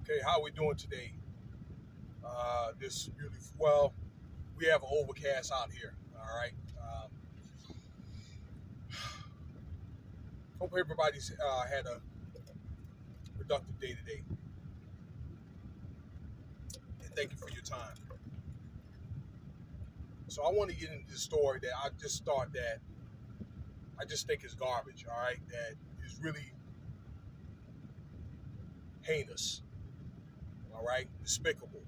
Okay, how are we doing today? This beautiful. Well, we have an overcast out here. All right. Hope everybody's had a productive day today, and thank you for your time. So I want to get into the story that I just thought that I just think is garbage. All right, that is really heinous. All right, despicable,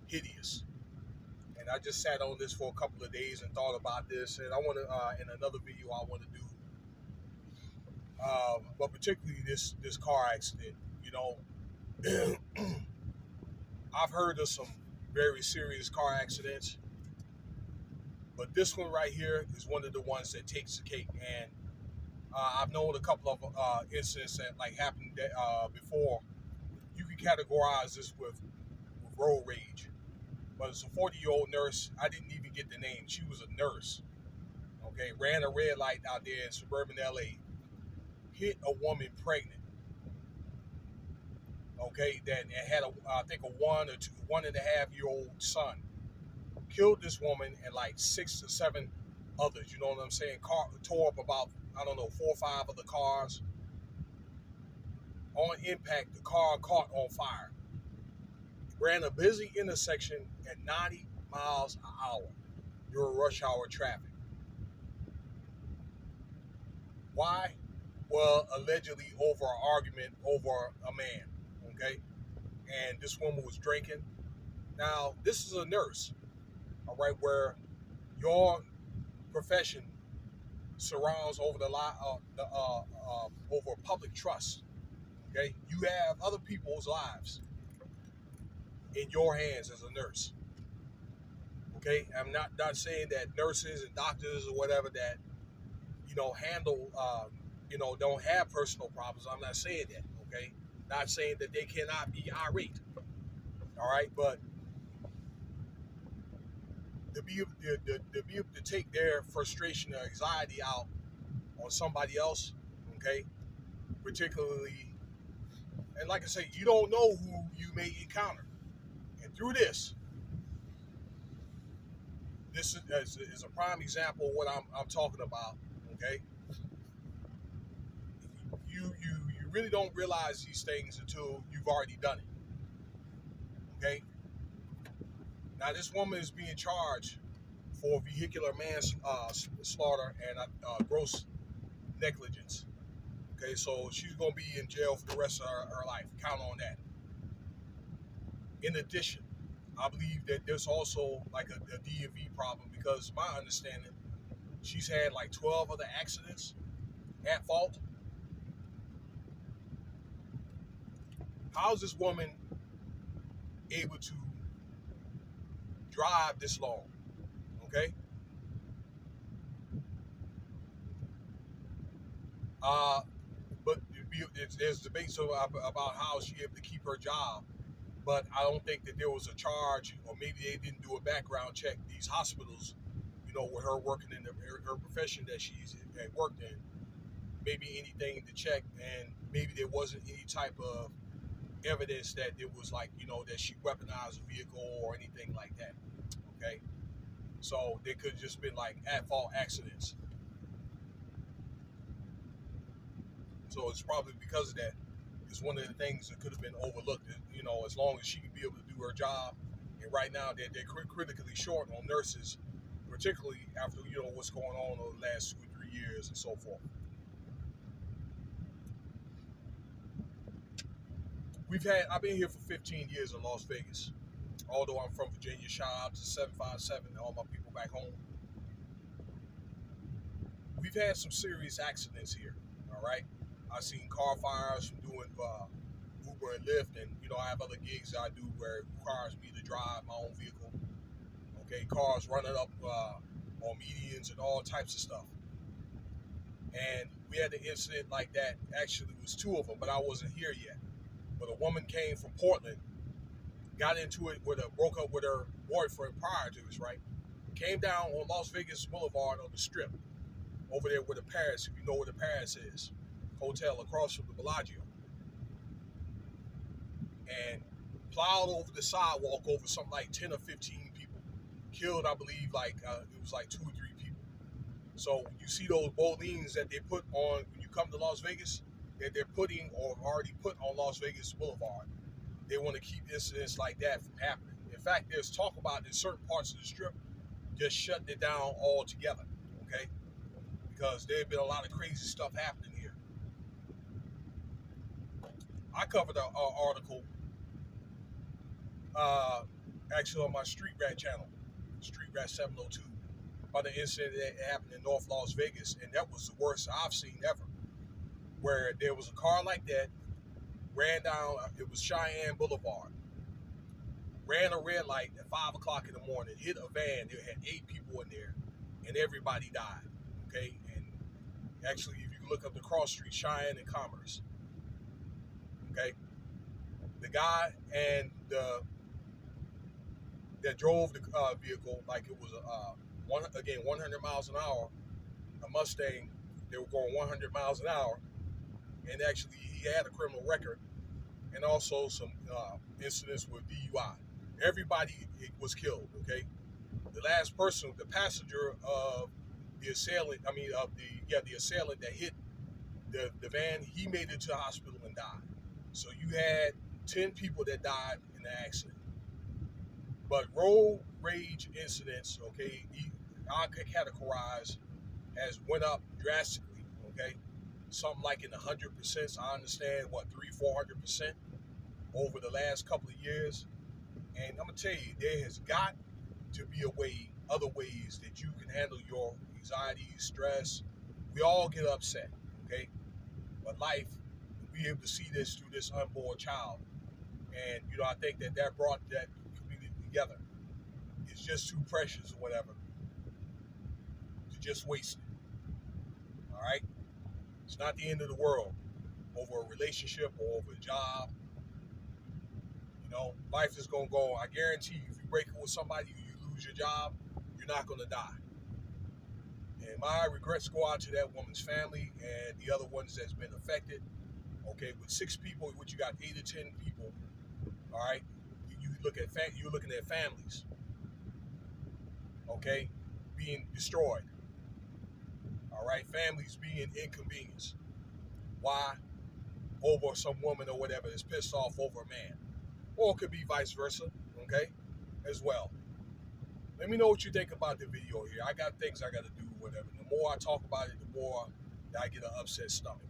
hideous. And I just sat on this for a couple of days and thought about this, and I want to in another video I want to do, but particularly this car accident. You know, I've heard of some very serious car accidents, but this one right here is one of the ones that takes the cake. And I've known a couple of incidents that like happened before. You can categorize this with road rage, but it's a 40-year-old nurse. I didn't even get the name. She was a nurse. Okay, ran a red light out there in suburban LA, hit a woman pregnant. Okay, that had I think a 1.5 year old son. Killed this woman and like 6 or 7 others. You know what I'm saying? Tore up about, I don't know, 4 or 5 of the cars. On impact, the car caught on fire. Ran a busy intersection at 90 miles an hour during rush hour traffic. Why? Well, allegedly over an argument over a man. Okay? And this woman was drinking. Now, this is a nurse, all right, where your profession surrounds over over public trust. Okay, you have other people's lives in your hands as a nurse. Okay, I'm not saying that nurses and doctors or whatever that handle don't have personal problems. I'm not saying that. Okay, not saying that they cannot be irate. All right, but to be able to take their frustration or anxiety out on somebody else. Okay, particularly, and like I say, you don't know who you may encounter. And through this is a prime example of what I'm talking about. Okay, you really don't realize these things until you've already done it. Okay, now this woman is being charged for vehicular manslaughter and gross negligence. Okay, so she's gonna be in jail for the rest of her life. Count on that. In addition, I believe that there's also like a DMV problem because my understanding, she's had like 12 other accidents at fault. How is this woman able to drive this long? Okay, uh, but there's debate about how she able to keep her job. But I don't think that there was a charge, or maybe they didn't do a background check. These hospitals, with her working in her profession that she's worked in, maybe anything to check, and maybe there wasn't any type of evidence that it was like that she weaponized a vehicle or anything like that. Okay, so they could have just been like at fault accidents. So it's probably because of that. It's one of the things that could have been overlooked. As long as she could be able to do her job. And right now they're critically short on nurses, particularly after what's going on over the last 2 or 3 years and so forth. I've been here for 15 years in Las Vegas. Although I'm from Virginia, shout out to 757 and all my people back home. We've had some serious accidents here. All right, I've seen car fires from doing Uber and Lyft, and I have other gigs that I do where it requires me to drive my own vehicle. Okay, cars running up on medians and all types of stuff. And we had an incident like that. Actually, it was 2 of them, but I wasn't here yet. But a woman came from Portland, got into it broke up with her boyfriend prior to this, right? Came down on Las Vegas Boulevard on the Strip, over there where the Paris, if you know where the Paris is, hotel across from the Bellagio. and plowed over the sidewalk over something like 10 or 15 people. Killed, I believe, it was like 2 or 3 people. So when you see those bowlines that they put on when you come to Las Vegas, that they're putting or already put on Las Vegas Boulevard, they want to keep incidents like that from happening. In fact, there's talk about in certain parts of the strip just shutting it down altogether, okay? Because there's been a lot of crazy stuff happening here. I covered an article actually on my Street Rat channel, Street Rat 702, about the incident that happened in North Las Vegas, and that was the worst I've seen ever. Where there was a car like that, ran down, it was Cheyenne Boulevard, ran a red light at 5 o'clock in the morning, hit a van, there had 8 people in there, and everybody died, okay? And actually, if you look up the cross street, Cheyenne and Commerce, okay? The guy and that drove the vehicle like it was 100 miles an hour, a Mustang. They were going 100 miles an hour, and actually he had a criminal record, and also some incidents with DUI. Everybody was killed. Okay, the last person, the passenger of the assailant, the assailant that hit the van, he made it to the hospital and died. So you had 10 people that died in the accident. But road rage incidents, okay, I categorize as went up drastically, okay? Something like in the 100%. I understand, 300-400% over the last couple of years. And I'm gonna tell you, there has got to be other ways that you can handle your anxiety, stress. We all get upset, okay? But life, we able to see this through this unborn child. And, I think that brought that community together. It's just too precious or whatever to just waste it. All right? It's not the end of the world over a relationship or over a job. Life is going to go on. I guarantee you, if you break up with somebody, you lose your job, you're not going to die. And my regrets go out to that woman's family and the other ones that's been affected. Okay, with 6 people, you got 8 or 10 people. All right, you're looking at families. Okay, being destroyed. All right, families being inconvenienced. Why? Over some woman or whatever that's pissed off over a man. Or it could be vice versa, okay, as well. Let me know what you think about the video here. I got things I got to do, whatever. The more I talk about it, the more I get an upset stomach.